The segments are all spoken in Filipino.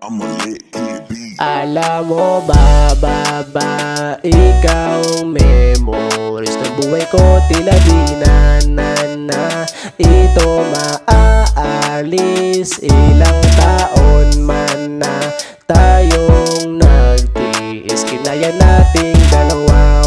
I'm a lit kid beat. Alam mo ba, ikaw ang memories ng buhay ko. Tila di na ito maaalis. Ilang taon man na tayong nagtiis, kinaya nating dalawa.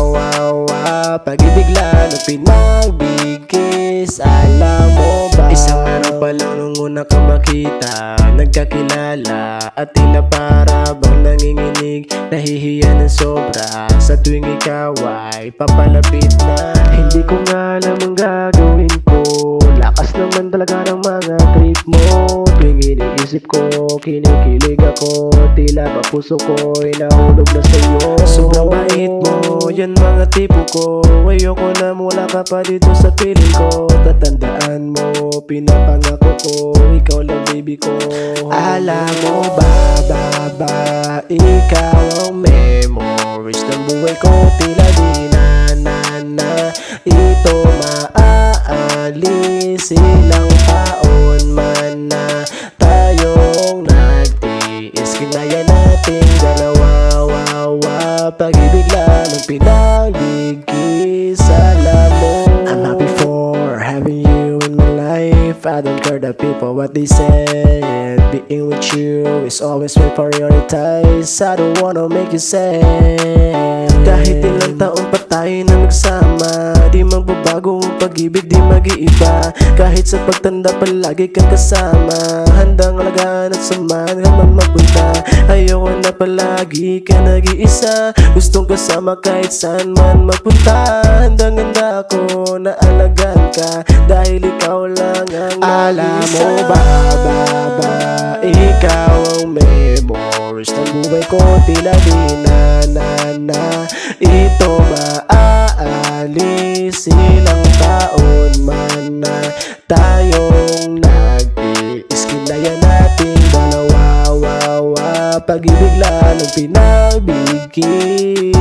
Pag-ibig lalo pinagbigis. Alam mo ba, isang araw pa lang nung una ka makita, nagkakilala at tila para bang nanginginig. Nahihiya ng sobra sa tuwing ikaw ay papalapit na. Hindi ko nga alam ang gagawin ko, lakas naman talaga ng mga trip mo. Tuwing iniisip ko, kinikilig ako, tila ba puso ko ay nahulog na sa'yo. Sobrang bait mo, yan mga tipo ko. Ayoko na mula ka pa dito sa piling ko. Tatandaan mo, pinapangako ko, ikaw lang baby ko. Alam mo ba, ikaw ang memories ng buhay ko. Tila di na ito maaalis. Ilang taon man na tayong nagtiis, kinaya nating dalawa. Pag-ibig lang pinagbigis. Alam mo, I'm happy for having you in my life. I don't care the people what they say. Being with you is always my prioritize. I don't wanna make you sad. Kahit ilang taon pa tayo na nagsama, di magbabago ang pag-ibig, di mag-iiba. Kahit sa pagtanda palagi kang kasama, handang alagaan at samahan ka man magpunta. Ayoko na palagi ka nag-iisa, gustong kasama kahit saan man magpunta. Handang-handa ako na alagaan ka, dahil ikaw lang ang alam mo ba, ikaw ang memories ng buhay ko. Tila di na ito maaalis. Ilang taon man na tayong nag-iis, kinaya nating dalawa. Pag-ibig lang pinagbigis.